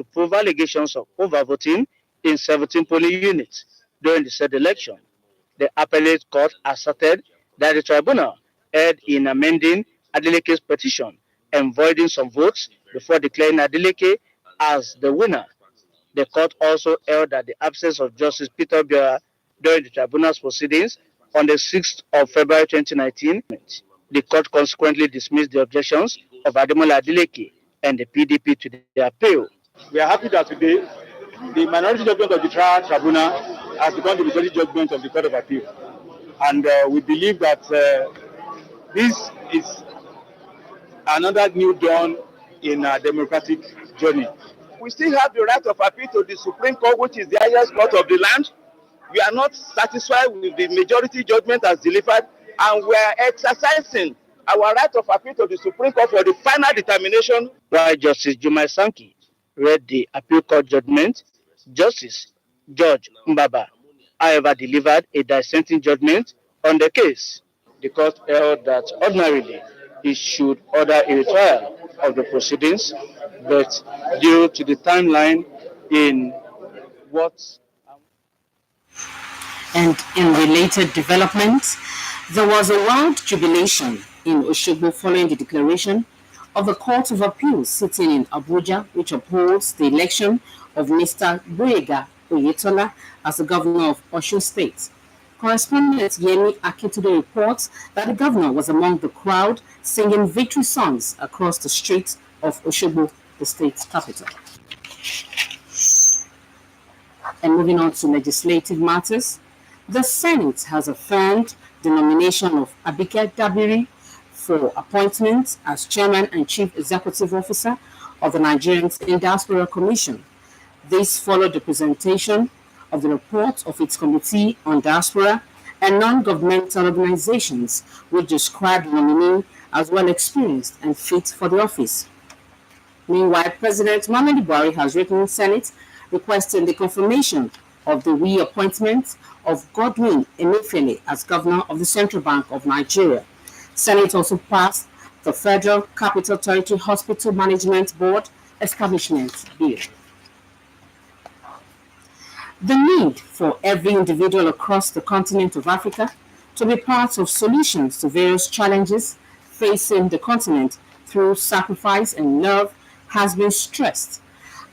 to prove allegations of overvoting in 17 polling units during the said election. The appellate court asserted that the tribunal erred in amending Adeleke's petition and voiding some votes before declaring Adeleke as the winner. The court also held that the absence of Justice Peter Biora during the tribunal's proceedings on the 6th of February 2019. The court consequently dismissed the objections of Ademola Adeleke and the PDP to the appeal. We are happy that today the minority judgment of the trial tribunal has become the majority judgment of the Court of Appeal. And we believe that this is another new dawn in our democratic journey. We still have the right of appeal to the Supreme Court, which is the highest court of the land. We are not satisfied with the majority judgment as delivered, and we are exercising our right of appeal to the Supreme Court for the final determination. While Justice Jumai Sankey read the appeal court judgment, Justice George Mbaba, however, delivered a dissenting judgment on the case. The court held that ordinarily it should order a retrial of the proceedings, but due to the timeline in what... And in related developments, there was a wild jubilation in Osogbo following the declaration of the Court of Appeal sitting in Abuja, which upholds the election of Mr. Gboyega Oyetola as the governor of Osun State. Correspondent Yemi Akintunde reports that the governor was among the crowd singing victory songs across the streets of Osogbo, the state's capital. And moving on to legislative matters, the Senate has affirmed the nomination of Abike Dabiri for appointment as Chairman and Chief Executive Officer of the Nigerians in Diaspora Commission. This followed the presentation of the report of its Committee on Diaspora and Non-Governmental Organizations, which described the nominee as well experienced and fit for the office. Meanwhile, President Muhammadu Buhari has written Senate requesting the confirmation of the reappointment of Godwin Emefiele as Governor of the Central Bank of Nigeria. Senate also passed the Federal Capital Territory Hospital Management Board Establishment Bill. The need for every individual across the continent of Africa to be part of solutions to various challenges facing the continent through sacrifice and love has been stressed.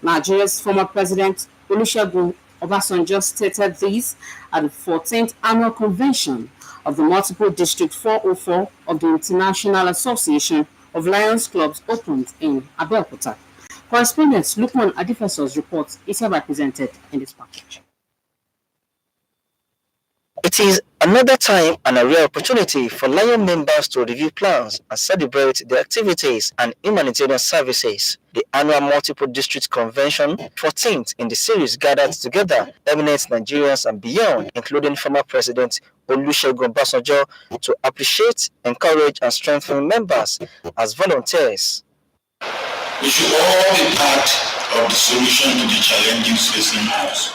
Nigeria's former President Olusegun Obasanjo stated this at the 14th Annual Convention of the Multiple District 404 of the International Association of Lions Clubs opened in Abeokuta. Correspondent Lukman Adifeso's report is hereby presented in this package. It is another time and a rare opportunity for Lion members to review plans and celebrate their activities and humanitarian services. The annual Multiple District Convention, 14th in the series, gathered together eminent Nigerians and beyond, including former President Olusegun Obasanjo, to appreciate, encourage, and strengthen members as volunteers. We should all be part of the solution to the challenges facing us.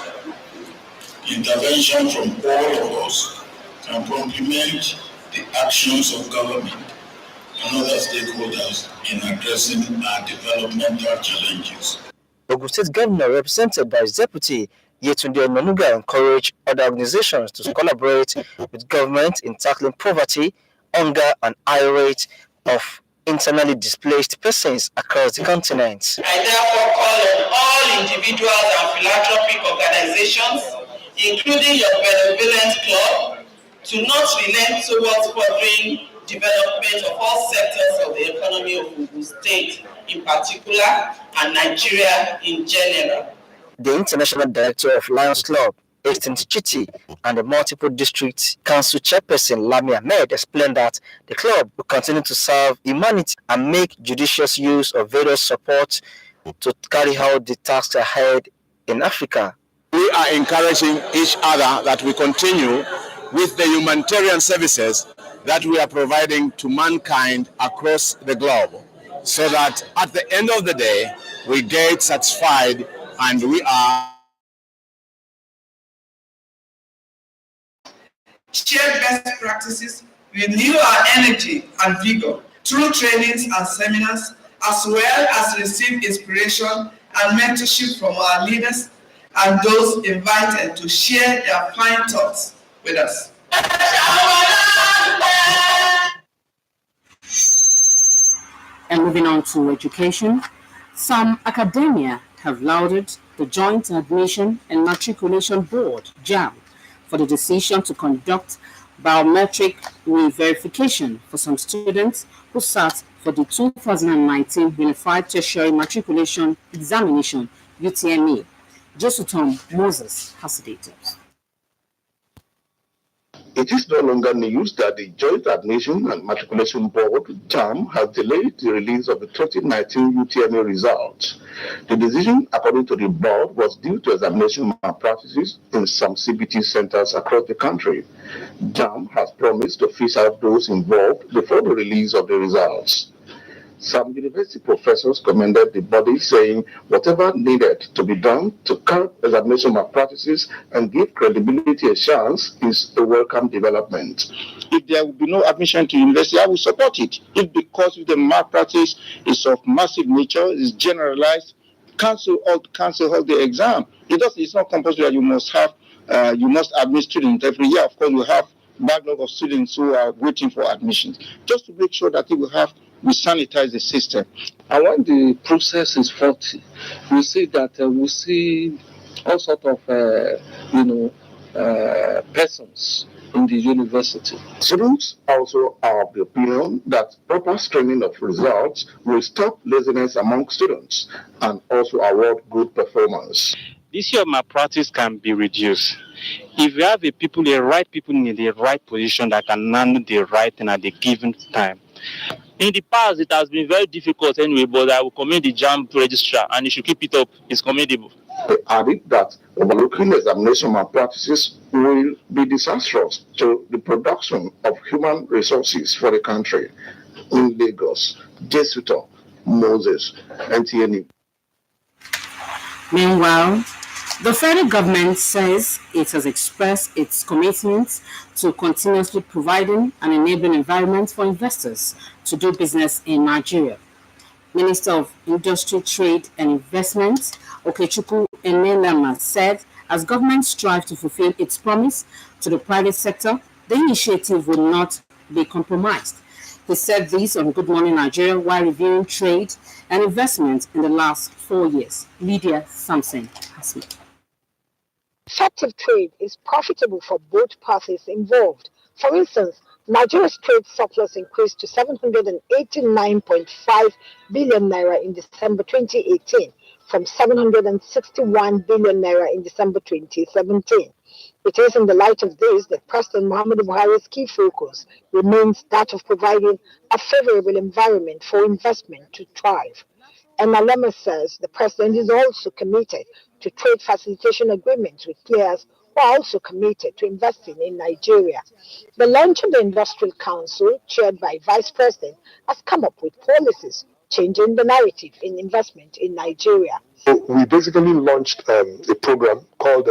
Intervention from all of us can complement the actions of government and other stakeholders in addressing our developmental challenges. Ogun State Governor, represented by his deputy Yetunde Onanuga, encouraged other organizations to collaborate with government in tackling poverty, hunger, and high rate of internally displaced persons across the continent. I therefore call on all individuals and philanthropic organizations, including your benevolent club, to not relent towards furthering development of all sectors of the economy of Ogun State in particular and Nigeria in general. The International Director of Lions Club, Estin Chiti, and the Multiple District Council Chairperson Lami Ahmed explained that the club will continue to serve humanity and make judicious use of various support to carry out the tasks ahead in Africa. We are encouraging each other that we continue with the humanitarian services that we are providing to mankind across the globe, so that at the end of the day, we get satisfied and we are share best practices, renew our energy and vigor through trainings and seminars, as well as receive inspiration and mentorship from our leaders and those invited to share their fine thoughts with us. And moving on to education, some academia have lauded the Joint Admission and Matriculation Board, JAM, for the decision to conduct biometric re-verification for some students who sat for the 2019 Unified Tertiary Matriculation Examination, UTME. Josutom Moses has the details. It is no longer news that the Joint Admission and Matriculation Board, JAM, has delayed the release of the 2019 UTME results. The decision, according to the board, was due to examination malpractices in some CBT centers across the country. JAM has promised to fish out those involved before the release of the results. Some university professors commended the body, saying whatever needed to be done to curb examination malpractices and give credibility a chance is a welcome development. If there will be no admission to university, I will support it. If because the malpractice is of massive nature, is generalized, cancel all the exam. It's not compulsory that you must admit students every year. Of course, we have backlog of students who are waiting for admissions, just to make sure that we sanitize the system. And when the process is faulty, we see that we see all sorts of persons in the university. Students also are of the opinion that proper screening of results will stop laziness among students and also award good performance. This year malpractice can be reduced. If you have the right people in the right position that can handle the right thing at the given time. In the past, it has been very difficult anyway, but I will commend the JAM registrar and you should keep it up. It's commendable. They added that overlooking examination malpractices will be disastrous to the production of human resources for the country. In Lagos, Jesuito Moses, Nta News. Meanwhile, the federal government says it has expressed its commitment to continuously providing an enabling environment for investors to do business in Nigeria. Minister of Industry, Trade and Investment, Okechukwu Enelama, said as government strives to fulfill its promise to the private sector, the initiative will not be compromised. He said this on Good Morning Nigeria while reviewing trade and investment in the last 4 years. Lydia Sampson has it. Effective trade is profitable for both parties involved. For instance, Nigeria's trade surplus increased to 789.5 billion naira in December 2018 from 761 billion naira in December 2017. It is in the light of this that President Muhammadu Buhari's key focus remains that of providing a favorable environment for investment to thrive. And Alema says the president is also committed to trade facilitation agreements with players who are also committed to investing in Nigeria. The launch of the Industrial Council, chaired by Vice President, has come up with policies changing the narrative in investment in Nigeria. So we basically launched a program called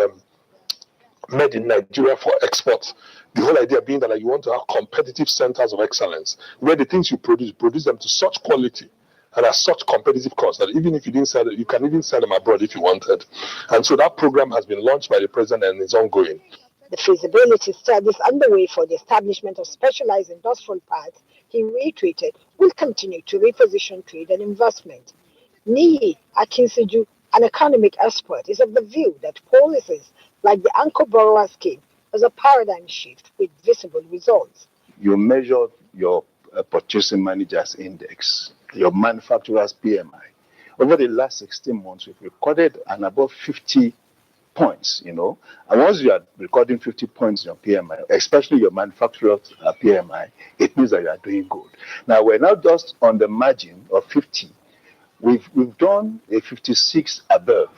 Made in Nigeria for Export. The whole idea being that you want to have competitive centers of excellence, where the things you produce them to such quality and at such competitive cost that even if you didn't sell it, you can even sell them abroad if you wanted. And so that program has been launched by the president and is ongoing. The feasibility study is underway for the establishment of specialized industrial parks, he reiterated, will continue to reposition trade and investment. Niyi Akinsiju, an economic expert, is of the view that policies like the Anchor Borrower Scheme is a paradigm shift with visible results. You measure your purchasing managers index, your manufacturer's PMI. Over the last 16 months, we've recorded an above 50 points, And once you are recording 50 points in your PMI, especially your manufacturer's PMI, it means that you are doing good. Now, we're now just on the margin of 50. We've done a 56 above.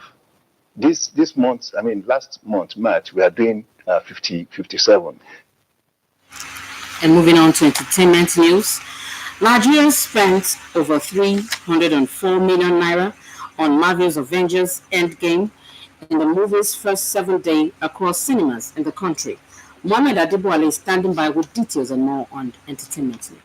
This month, last month, March, we are doing 57. And moving on to entertainment news, Nigeria spent over 304 million naira on Marvel's Avengers Endgame in the movie's first 7 days across cinemas in the country. Mohamed Adeboale is standing by with details and more on entertainment news.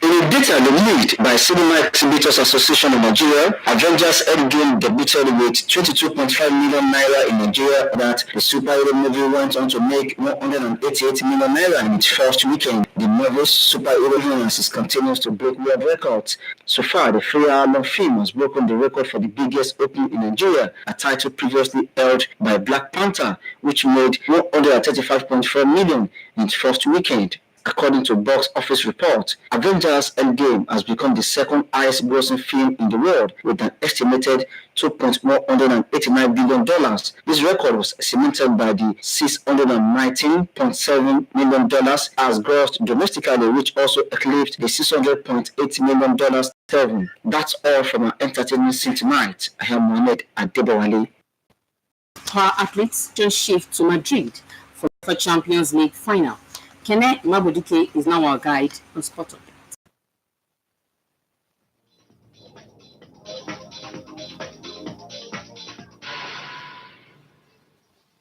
In a data leaked by Cinema Exhibitors Association of Nigeria, Avengers Endgame debuted with 22.5 million naira in Nigeria. That the superhero movie went on to make 188 million naira in its first weekend. The movie's superhero heroes continues to break world records. So far, the 3-hour-long film has broken the record for the biggest opening in Nigeria, a title previously held by Black Panther, which made 135.4 million in its first weekend. According to box office report, Avengers Endgame has become the second highest grossing film in the world with an estimated $2.189 billion. This record was cemented by the $619.7 million as grossed domestically, which also eclipsed the $600.8 million sterling. That's all from our entertainment scene tonight. I am Mohamed Adebowale. Our athletes just shift to Madrid for the Champions League final. Kene Mabodike is now our guide on Sport Update.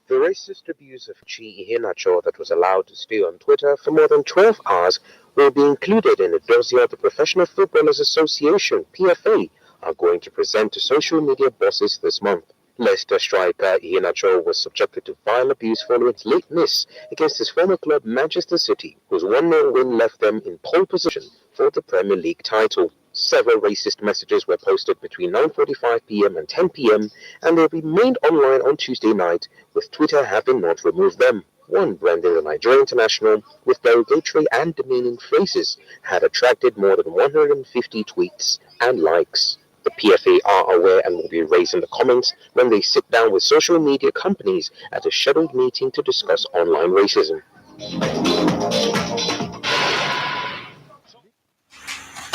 The racist abuse of Nta Abeokuta that was allowed to stay on Twitter for more than 12 hours will be included in a dossier the Professional Footballers Association, PFA, are going to present to social media bosses this month. Leicester striker Nta Abeokuta was subjected to vile abuse following its late miss against his former club Manchester City, whose 1-0 win left them in pole position for the Premier League title. Several racist messages were posted between 9:45 p.m. and 10 p.m. and they remained online on Tuesday night, with Twitter having not removed them. One, branding the Nigerian international with derogatory and demeaning phrases, had attracted more than 150 tweets and likes. The PFA are aware and will be raising the comments when they sit down with social media companies at a scheduled meeting to discuss online racism.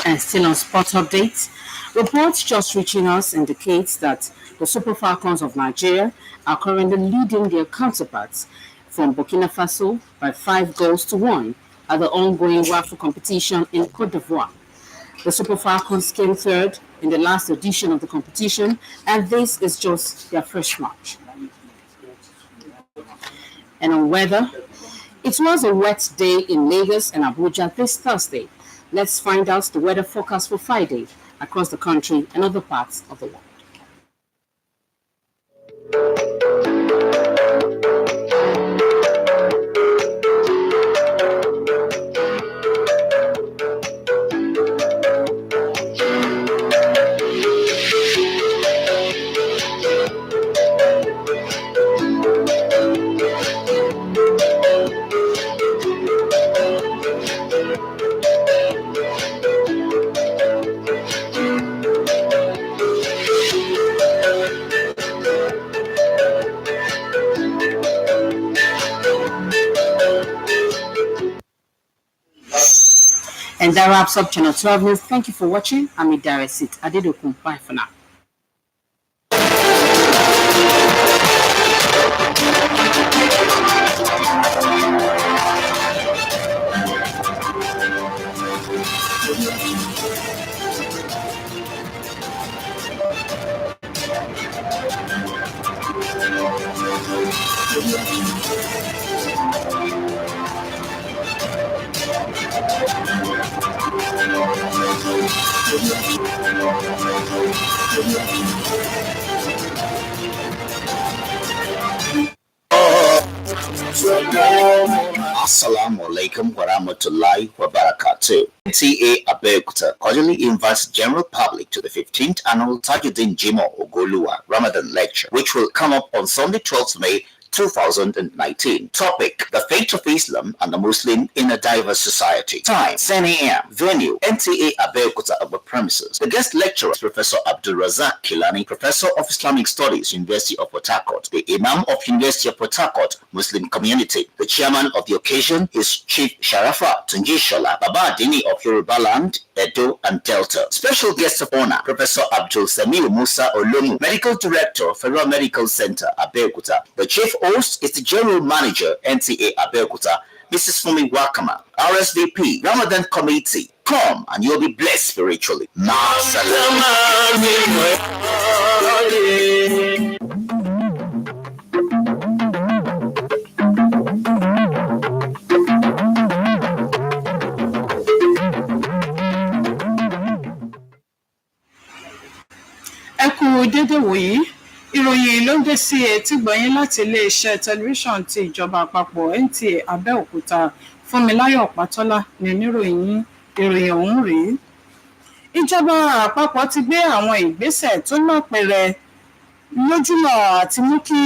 And still on Sport Updates, reports just reaching us indicates that the Super Falcons of Nigeria are currently leading their counterparts from Burkina Faso by 5-1 at the ongoing WAFU competition in Côte d'Ivoire. The Super Falcons came third in the last edition of the competition, and this is just their first match. And on weather, it was a wet day in Lagos and Abuja this Thursday. Let's find out the weather forecast for Friday across the country and other parts of the world. And that wraps up Channel 12 News. Thank you for watching. I'm Nta Abeokuta. Bye for now. Assalamu alaikum wa rahmatullahi wa barakatuh. Nta Abeokuta cordially invites the general public to the 15th annual Tajuddin Jimoh Ogoluwa Ramadan lecture, which will come up on Sunday, 12th May 2019. Topic: the fate of Islam and the Muslim in a diverse society. Time: 10 a.m. Venue: Nta Abeokuta Upper Premises. The guest lecturer is Professor Abdul Razak Kilani, Professor of Islamic Studies, University of Port Harcourt, the Imam of University of Port Harcourt Muslim Community. The chairman of the occasion is Chief Sharafa Tunjishola Babadini of Yoruba Land, Edo and Delta. Special guest of honor: Professor Abdul Samir Musa Olomu, Medical Director, Federal Medical Center, Abeokuta. The chief host is the General Manager, Nta Abeokuta, Mrs. Fumi Wakama, RSVP, Ramadan Committee. Come and you'll be blessed spiritually. dédé wòyí ìròyìn ló ń dé sí etí gbọ̀nyìn láti iléeṣẹ́ tẹlifíṣàn ti ìjọba àpapọ̀ Nta Abeokuta Fúnmiláyọ̀ Pátọ́lá ní oníròyìn ìròyìn ọ̀hún rèé. Ìjọba àpapọ̀ ti gbé àwọn ìgbésẹ̀ tó lápẹẹrẹ lójúnà àti mú kí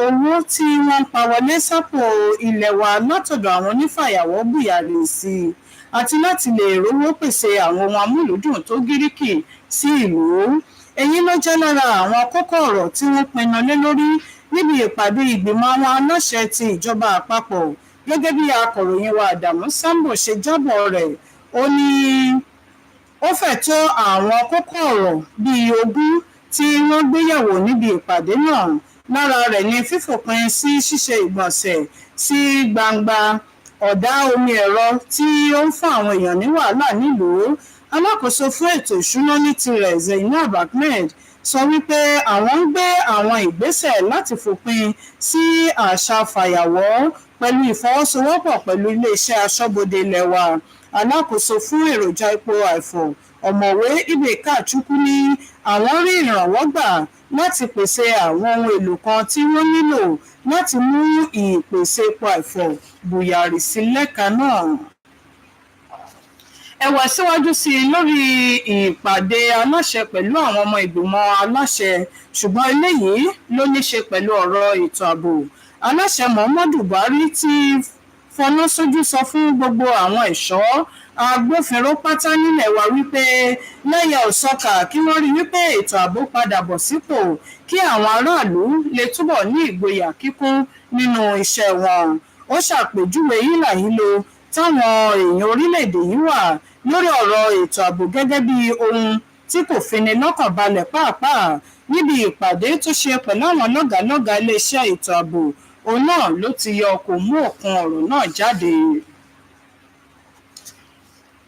owó tí wọ́n ń pa wọlé sápò ilẹ̀ wa látọ̀dọ̀ àwọn onífàyàwọ́ bùyàrí sí i àti láti lè rówó pèsè àwọn ohun amúlùúdùn tó gíríkì sí ìlú. Èyí ló jẹ́ lára àwọn kókó ọ̀rọ̀ tí wọ́n pinnu lé lórí níbi ìpàdé ìgbìmọ̀ àwọn aláṣẹ ti ìjọba àpapọ̀. Gẹ́gẹ́ bí akọ̀ròyìn wa Àdàmú Sambo ṣe jábọ̀ rẹ̀, ó ní ó fẹ́ tó àwọn kókó ọ̀rọ̀ bíi 20 tí wọ́n gbéyẹ̀wò níbi ìpàdé náà. Lára rẹ̀ ni fífòpin sí ṣíṣe ìgbọ̀nsẹ̀ sí gbangba, ọ̀dá omi ẹ̀rọ tí ó ń fún àwọn èèyàn ní wàhálà nílùú. Alákòóso fún ètò ìṣúná ní tirẹ̀ Zainab Ahmed sọ wípé àwọn ń gbé àwọn ìgbésẹ̀ láti fòpin sí àṣà fàyàwọ́ pẹ̀lú ìfọwọ́sowọ́pọ̀ pẹ̀lú iléeṣẹ́ aṣọ́bodè ilẹ̀ wa. Alákòóso fún èròjà epo àìfọ̀ ọ̀mọ̀wé Ibeka Chukwu ní àwọn rí ìrànwọ́ gbà láti pèsè àwọn ohun èlò kan tí wọ́n nílò láti mú ìpèsè epo àìfọ̀ bùyàrí sí lẹ́ka náà. Ẹ̀wà síwájú sí i lórí ìpàdé aláṣẹ pẹ̀lú àwọn ọmọ ìgbìmọ̀ aláṣẹ, ṣùgbọ́n eléyìí ló ní ṣe pẹ̀lú ọ̀rọ̀ ètò ààbò. Aláṣẹ Muhammadu Buhari ti fọná sójú sọ fún gbogbo àwọn ẹ̀ṣọ́ agbófinró pátá nílẹ̀ wa wípé lẹ́yẹ òsọkà kí wọ́n rí wípé ètò ààbò padà bọ̀ sípò kí àwọn aráàlú lè túbọ̀ ní ìgboyà kíkún nínú iṣẹ́ wọn. Ó ṣàpèjúwe hílàhílo táwọn èèyàn orílẹ̀-èdè yìí wà lórí ọ̀rọ̀ ètò ààbò gẹ́gẹ́ bí ohun tí kò fini lọ́kàn balẹ̀ pàápàá. Níbi ìpàdé tó ṣe pẹ̀lú àwọn lọ́gàálọ́gàá iléeṣẹ́ ètò ààbò, òun náà ló ti yọ kò mú òkun ọ̀rọ̀ náà jáde.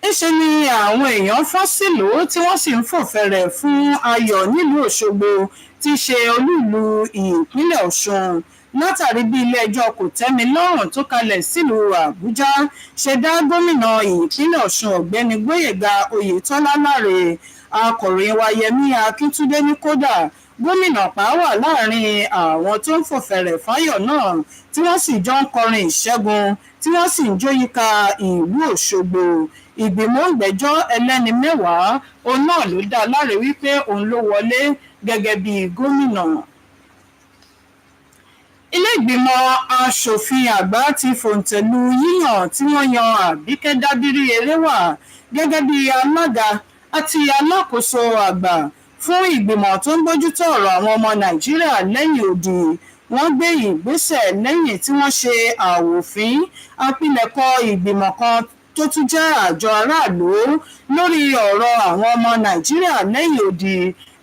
Níṣe ni àwọn èèyàn fọ́n sílùú tí wọ́n sì ń fò fẹ̀rẹ̀ fún ayọ̀ nílùú Òṣogbo tí í ṣe olú-ìlú ìpínlẹ̀ Ọ̀ṣun látàrí bí ilé-ẹjọ́ kòtẹ́milọ́rùn tó kalẹ̀ sílùú Àbújá ṣe dá gómìnà ìpínlẹ̀ Ọ̀ṣun ọ̀gbẹ́ni Gbóyèga Oyètọ́lá láre. Akọ̀ròyìn wa Yẹmí Akíntúndé ní kódà gómìnà pa wà láàrin àwọn tó ń fò fẹ̀rẹ̀ fáyọ̀ náà tí wọ́n sì jọ ń kọrin ìṣẹ́gun tí wọ́n sì ń jó yíká ìlú Òṣogbo. Ìgbìmọ̀ ìgbẹ́jọ́ ẹlẹ́ni 10 òun náà ló dá láre wípé òun ló wọlé gẹ́gẹ́ bí gómìnà. Ilé ìgbìmọ̀ aṣòfin àgbà ti fòǹtẹ̀lù yíyàn tí wọ́n yan Àbíkẹ́ Dábírí Eréwà gẹ́gẹ́ bí alága àti alákòóso àgbà fún ìgbìmọ̀ tó ń bójútó ọ̀rọ̀ àwọn ọmọ Nàìjíríà lẹ́yìn odi. Wọ́n gbé ìgbésẹ̀ lẹ́yìn tí wọ́n ṣe àwòfín àpilẹ̀kọ ìgbìmọ̀ kan tó tún jẹ́ àjọ aráàlú lórí ọ̀rọ̀ àwọn ọmọ Nàìjíríà lẹ́yìn odi.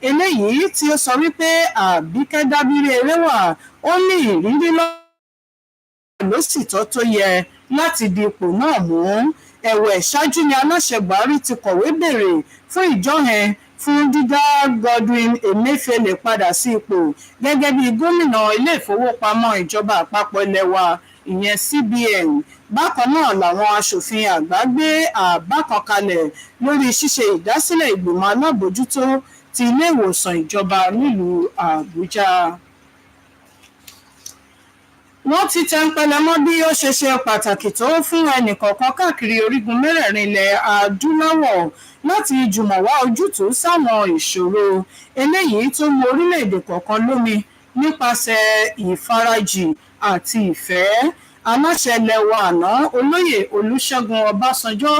Eléyìí tí ó sọ wípé Àbíkẹ́ Dábírí Eréwà ó ní ìrírí lọ́sìtọ́ tó yẹ láti di ipò náà mú. Ẹ̀wẹ̀ ṣáájú ni aláṣẹ Buhari ti kọ̀wé béèrè fún ìjọ́hẹn fún dídá Godwin Emefiele padà sí ipò gẹ́gẹ́ bí gómìnà ilé ìfowópamọ́ ìjọba àpapọ̀ ilẹ̀ wa ìyẹn CBN. Bákan náà làwọn aṣòfin àgbà gbé àbá kan kalẹ̀ lórí ṣíṣe ìdásílẹ̀ ìgbìmọ̀ alábòójútó ti ilé ìwòsàn ìjọba nílùú Àbújá. Wọ́n ti tẹnpẹlẹ mọ́ bí ó ṣe ṣe pàtàkì tó fún ẹnìkọ̀ọ̀kan káàkiri orígun mẹ́rẹ̀ẹ̀rin ilẹ̀ adúláwọ̀ láti jùmọ̀ wá ojútùú sáwọn ìṣòro eléyìí tó mú orílẹ̀-èdè kọ̀ọ̀kan lómi nípasẹ̀ ìfarajì àti ìfẹ́. Aláṣẹ ilẹ̀ wa àná Olóyè Olúṣẹ́gun Ọbásanjọ́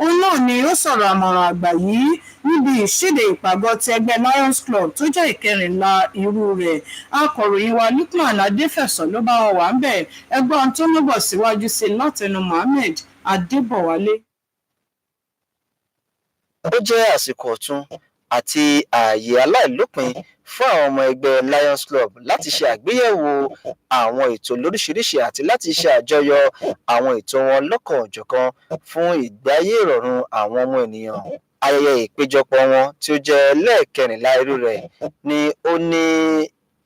òun náà ni ó sọ̀rọ̀ àmọ̀ràn àgbà yìí níbi ìṣíde ìpàgọ́ ti ẹgbẹ́ Lions Club tó jẹ́ ìkẹrìnlá irú rẹ̀. Akọ̀ròyìn wa Lukman Adéfẹ̀sọ̀ ló bá wọn wà ń bẹ̀. Ẹgbọ́n tó ń bọ̀ síwájú sí látẹnu Mohammed Adébọ̀wálé. Ó jẹ́ àsìkò ọ̀tun àti ààyè aláìlópin fún àwọn ọmọ ẹgbẹ́ Lions Club láti ṣe àgbéyẹ̀wò àwọn ètò lóríṣiríṣi àti láti ṣe àjọyọ̀ àwọn ètò wọn lọ́kan-ò-jọ̀kan fún ìgbáyé ìrọ̀rùn àwọn ọmọ ènìyàn. Ayẹyẹ ìpéjọpọ̀ wọn tí ó jẹ́ lẹ́ẹ̀kẹrìnlá irú rẹ̀ ni ó ní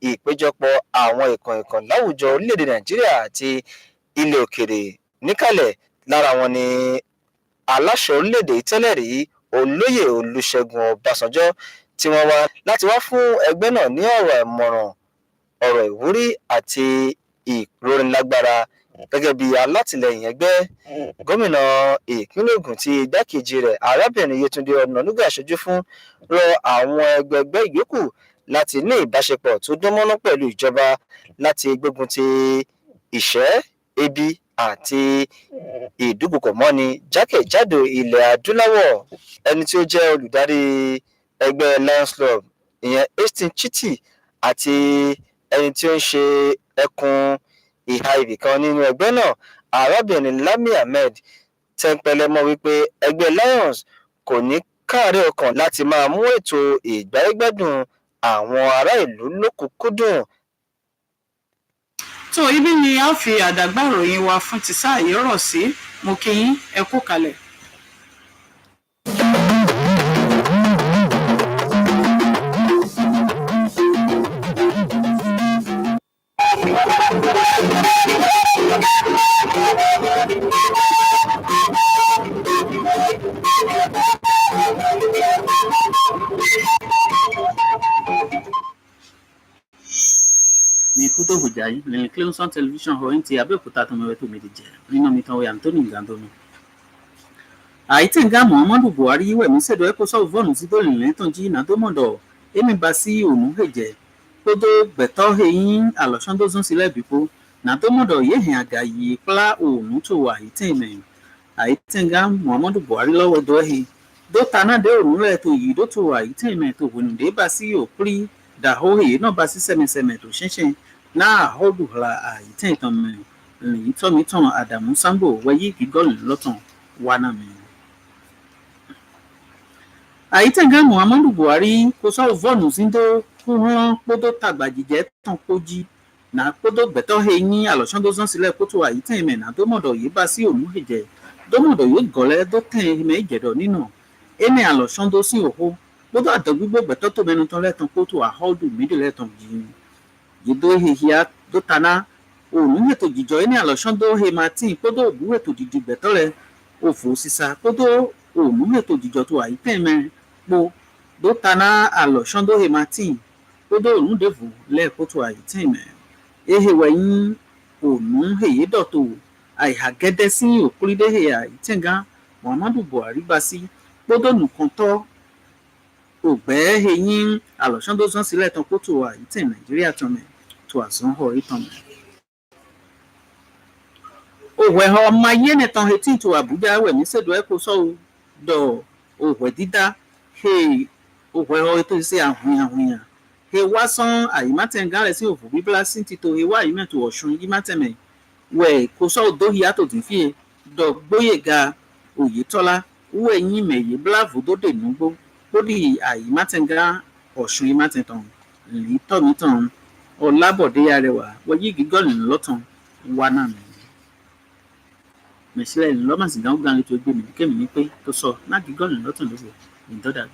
ìpéjọpọ̀ àwọn ìkànnì láwùjọ orílẹ̀-èdè Nàìjíríà àti ilẹ̀ òkèèrè níkàlẹ̀. Lára wọn ni aláṣẹ orílẹ̀-èdè tẹ́lẹ̀ rí Olóyè Olúṣẹ́gun Ọbásanjọ́ tí wọ́n wá láti wá fún ẹgbẹ́ náà ní ọ̀rọ̀ ìmọ̀ràn, ọ̀rọ̀ ìwúrí àti ìrónilágbára gẹ́gẹ́ bí alátìlẹyìn ẹgbẹ́. Gómìnà ìpínlẹ̀ Ògùn tí igbákejì rẹ̀ arábìnrin Yétúndé Ọ̀nànúgà ṣojú fún rọ àwọn ẹgbẹgbẹ́ ìyókù láti ní ìbáṣepọ̀ tó dánmọ́rán pẹ̀lú ìjọba láti gbógun ti ìṣẹ́, ebi àti ìdúnkokòmọ́ni jákèjádò ilẹ̀ adúláwọ̀. Ẹni tí ó jẹ́ olùdarí ẹgbẹ́ Lions Club ìyẹn Austin Chitty àti ẹni tí ó ń ṣe ẹkùn ìhà ibìkan nínú ẹgbẹ́ náà arábìnrin Lami Ahmed tẹnpẹlẹ mọ́ wípé ẹgbẹ́ Lions kò ní káàárẹ̀ ọkàn láti máa mú ètò ìgbáyégbádùn àwọn ará ìlú lókùnkúndùn. tó ibi ni a fi àdàgbà ìròyìn wa fún ti sáà yìí rọ̀ sí. Mo kí yín, ẹ kú kalẹ̀. Ni kuto hujai le Clemson Television ho Nta Abeokuta to mewe to medije rino mi tan we Anthony Ngandomi Aitenga Muhammadu Buhari we mi sedo eko so vonu si to le ton ji na to modo emi basi onu heje todo beto heyin alosondo zun sile bipo na to modo ye hin aga yi pla onu to wa Aitenme Aitenga Muhammadu Buhari lowo do he do tana de onu le to yi do to wa Aitenme to wonu de basi o pri da ho he no basi seme to shenchen na hodu la Aitenme ni to mi ton Adamu Sambo we yi gigol loton wana me Aitenga Muhammadu Buhari ko so vonu sindo kuhan podo tagbajije ton koji na podo beto he yin alosondo zon sile ko to Aitenme na do modo yi basi onu heje do modo yo gole do ten me jedo ninu ene alosondo si oho podo adogbo beto to menu ton le ton ko to a hodu midile ton ji yido he hia do tana onu heto jijo ene alosondo he Martin podo obu heto didi beto le ofo sisa podo onu heto jijo to Aitenme po do tana alosondo he Martin podo onu devu le ko to Aitenme ehe weyin onu he doto ai hagede si okulide he Aitenga Muhammadu Buhari basi podo nukonto ogbe he yin alosondo zon sile ton ko to Aitenme Nigeria tome to azon ho itome òwe ọmọ ayé nìtan hetin to Abuja we mi sedo eko so do òwe dídá he òwe o to se ahun he wa son Ayimatenga le si ofu bibla sin ti to he wa ime to Osun Ayimateme we ko so do hi ato tin fi do Gboyega Oyetola we yin meye blavu do de nugbo bodi Ayimatenga Osun Ayimatenton li to mi ton Olabode Arewa we yi gigol loton wana mi Mesile lo ma si dan gan le to gbe mi ke mi ni pe to so na gigol loton lo se in do da